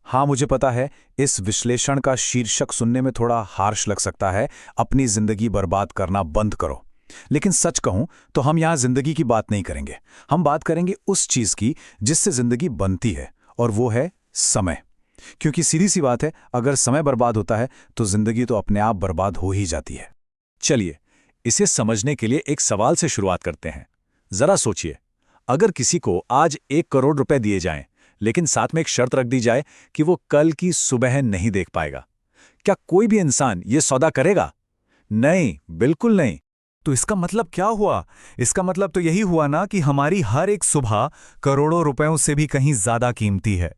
हाँ, मुझे पता है, इस विश्लेषण का शीर्षक सुनने में थोड़ा हार्श लग सकता है, अपनी जिंदगी बर्बाद करना बंद करो। लेकिन सच कहूं तो हम यहाँ जिंदगी की बात नहीं करेंगे। हम बात करेंगे उस चीज की जिससे जिंदगी बनती है, और वो है समय। क्योंकि सीधी सी बात है, अगर समय बर्बाद होता है तो जिंदगी तो अपने आप बर्बाद हो ही जाती है। चलिए, इसे समझने के लिए एक सवाल से शुरुआत करते हैं। जरा सोचिए, अगर किसी को आज 1 करोड़ रुपए दिए जाएं, लेकिन साथ में एक शर्त रख दी जाए कि वो कल की सुबह नहीं देख पाएगा, क्या कोई भी इंसान ये सौदा करेगा? नहीं, बिल्कुल नहीं। तो इसका मतलब क्या हुआ? इसका मतलब तो यही हुआ ना कि हमारी हर एक सुबह करोड़ों रुपयों से भी कहीं ज्यादा कीमती है।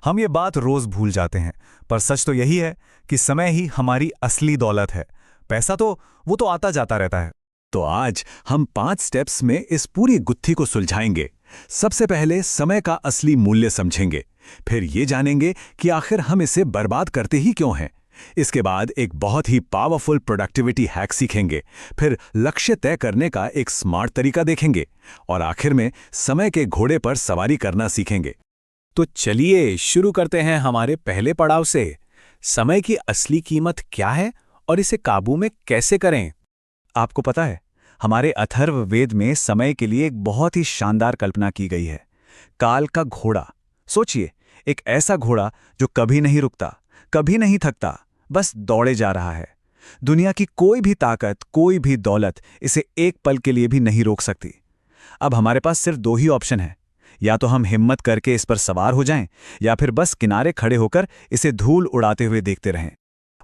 हम ये बात रोज भूल जाते हैं, पर सच तो यही है कि समय ही हमारी असली दौलत है। पैसा तो वो तो आता जाता रहता है। तो आज हम 5 स्टेप्स में इस पूरी गुत्थी को सुलझाएंगे। सबसे पहले समय का असली मूल्य समझेंगे, फिर ये जानेंगे कि आखिर हम इसे बर्बाद करते ही क्यों हैं। इसके बाद एक बहुत ही पावरफुल प्रोडक्टिविटी हैक सीखेंगे, फिर लक्ष्य तय करने का एक स्मार्ट तरीका देखेंगे, और आखिर में समय के घोड़े पर सवारी करना सीखेंगे। तो चलिए शुरू करते हैं हमारे पहले पड़ाव से। समय की असली कीमत क्या है और इसे काबू में कैसे करें? आपको पता है, हमारे अथर्ववेद में समय के लिए एक बहुत ही शानदार कल्पना की गई है, काल का घोड़ा। सोचिए, एक ऐसा घोड़ा जो कभी नहीं रुकता, कभी नहीं थकता, बस दौड़े जा रहा है। दुनिया की कोई भी ताकत, कोई भी दौलत इसे एक पल के लिए भी नहीं रोक सकती। अब हमारे पास सिर्फ 2 ही ऑप्शन हैं, या तो हम हिम्मत करके इस पर सवार हो जाएं, या फिर बस किनारे खड़े होकर इसे धूल उड़ाते हुए देखते रहें।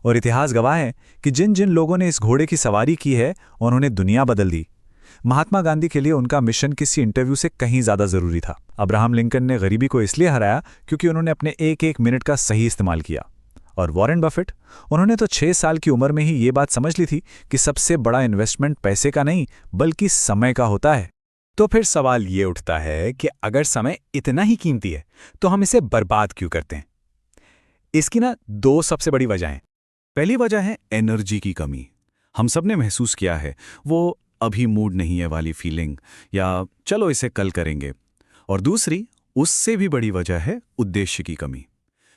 और इतिहास गवाह है कि जिन जिन लोगों ने इस घोड़े की सवारी की है, उन्होंने दुनिया बदल दी। महात्मा गांधी के लिए उनका मिशन किसी इंटरव्यू से कहीं ज्यादा जरूरी था। अब्राहम लिंकन ने गरीबी को इसलिए हराया क्योंकि उन्होंने अपने एक एक मिनट का सही इस्तेमाल किया। और वॉरेन बफेट, उन्होंने तो 6 साल की उम्र में ही ये बात समझ ली थी कि सबसे बड़ा इन्वेस्टमेंट पैसे का नहीं बल्कि समय का होता है। तो फिर सवाल ये उठता है कि अगर समय इतना ही कीमती है तो हम इसे बर्बाद क्यों करते हैं? इसकी 2 सबसे बड़ी वजहें। पहली वजह है एनर्जी की कमी। हम सब ने महसूस किया है वो अभी मूड नहीं है वाली फीलिंग, या चलो इसे कल करेंगे। और दूसरी, उससे भी बड़ी वजह है उद्देश्य की कमी।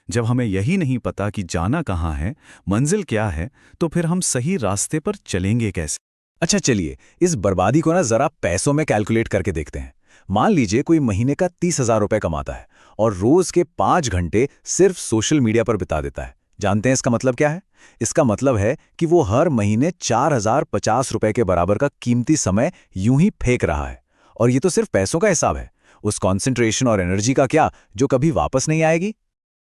जब हमें यही नहीं पता कि जाना कहाँ है, मंजिल क्या है, तो फिर हम सही रास्ते पर चलेंगे कैसे? अच्छा, चलिए इस बर्बादी को जरा पैसों में कैलकुलेट करके देखते हैं। मान लीजिए कोई महीने का 30,000 रुपए कमाता है और रोज के 5 घंटे सिर्फ सोशल मीडिया पर बिता देता है। जानते हैं इसका मतलब क्या है? इसका मतलब है कि वो हर महीने 4,050 रुपए के बराबर का कीमती समय यूं ही फेंक रहा है। और ये तो सिर्फ पैसों का हिसाब है, उस कॉन्सेंट्रेशन और एनर्जी का क्या, जो कभी वापस नहीं आएगी।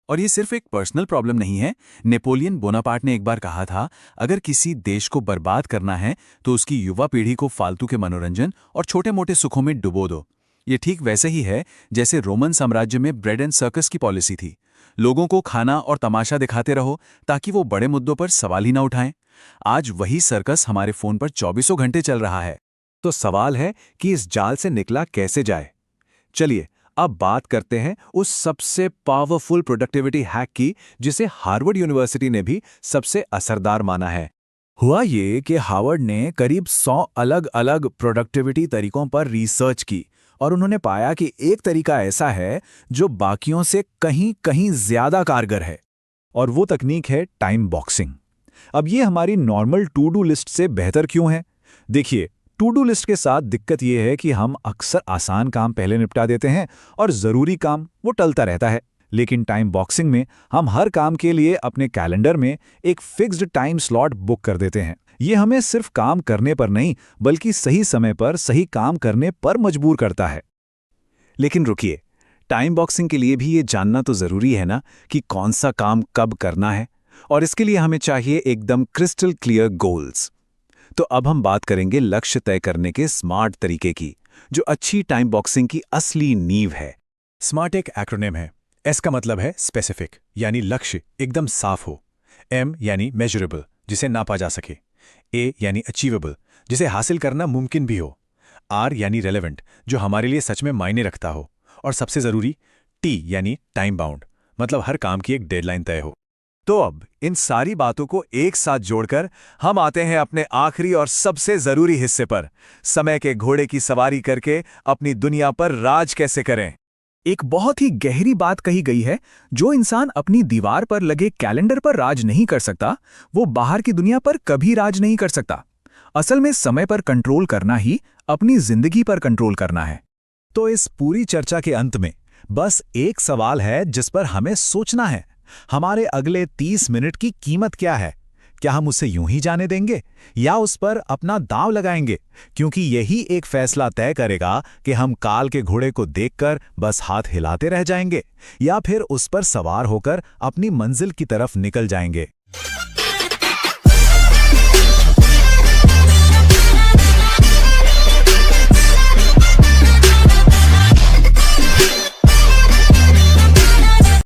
और ये सिर्फ एक पर्सनल प्रॉब्लम नहीं है। नेपोलियन बोनापार्ट ने एक बार कहा था, अगर किसी देश को बर्बाद करना है तो उसकी युवा पीढ़ी को फालतू के मनोरंजन और छोटे मोटे सुखों में डुबो दो। ये ठीक वैसे ही है जैसे रोमन साम्राज्य में ब्रेड एंड सर्कस की पॉलिसी थी। लोगों को खाना और तमाशा दिखाते रहो ताकि वो बड़े मुद्दों पर सवाल ही ना उठाएं। आज वही सर्कस हमारे फोन पर 24 घंटे चल रहा है। तो सवाल है कि इस जाल से निकला कैसे जाए। चलिए अब बात करते हैं उस सबसे पावरफुल प्रोडक्टिविटी हैक की जिसे हार्वर्ड यूनिवर्सिटी ने भी सबसे असरदार माना है। हुआ ये कि हार्वर्ड ने करीब 100 अलग अलग प्रोडक्टिविटी तरीकों पर रिसर्च की और उन्होंने पाया कि एक तरीका ऐसा है जो बाकियों से कहीं कहीं ज्यादा कारगर है, और वो तकनीक है टाइम बॉक्सिंग। अब ये हमारी नॉर्मल टू डू लिस्ट से बेहतर क्यों है? देखिए, टू डू लिस्ट के साथ दिक्कत यह है कि हम अक्सर आसान काम पहले निपटा देते हैं और जरूरी काम वो टलता रहता है। लेकिन टाइम बॉक्सिंग में हम हर काम के लिए अपने कैलेंडर में एक फिक्स्ड टाइम स्लॉट बुक कर देते हैं। ये हमें सिर्फ काम करने पर नहीं बल्कि सही समय पर सही काम करने पर मजबूर करता है। लेकिन रुकिए, टाइम बॉक्सिंग के लिए भी ये जानना तो जरूरी है ना कि कौन सा काम कब करना है, और इसके लिए हमें चाहिए एकदम क्रिस्टल क्लियर गोल्स। तो अब हम बात करेंगे लक्ष्य तय करने के स्मार्ट तरीके की, जो अच्छी टाइम बॉक्सिंग की असली नींव है। स्मार्ट एक एक्रोनिम है। एस का मतलब है स्पेसिफिक, यानी लक्ष्य एकदम साफ हो। एम यानी मेजरेबल, जिसे नापा जा सके। ए यानी अचीवेबल, जिसे हासिल करना मुमकिन भी हो। आर यानी रेलेवेंट, जो हमारे लिए सच में मायने रखता हो। और सबसे जरूरी टी यानी टाइम बाउंड, मतलब हर काम की एक डेडलाइन तय हो। तो अब इन सारी बातों को एक साथ जोड़कर हम आते हैं अपने आखिरी और सबसे जरूरी हिस्से पर, समय के घोड़े की सवारी करके अपनी दुनिया पर राज कैसे करें। एक बहुत ही गहरी बात कही गई है, जो इंसान अपनी दीवार पर लगे कैलेंडर पर राज नहीं कर सकता, वो बाहर की दुनिया पर कभी राज नहीं कर सकता। असल में समय पर कंट्रोल करना ही अपनी जिंदगी पर कंट्रोल करना है। तो इस पूरी चर्चा के अंत में बस एक सवाल है जिस पर हमें सोचना है। हमारे अगले 30 मिनट की कीमत क्या है? क्या हम उसे यूं ही जाने देंगे या उस पर अपना दांव लगाएंगे? क्योंकि यही एक फैसला तय करेगा कि हम काल के घोड़े को देखकर बस हाथ हिलाते रह जाएंगे या फिर उस पर सवार होकर अपनी मंजिल की तरफ निकल जाएंगे।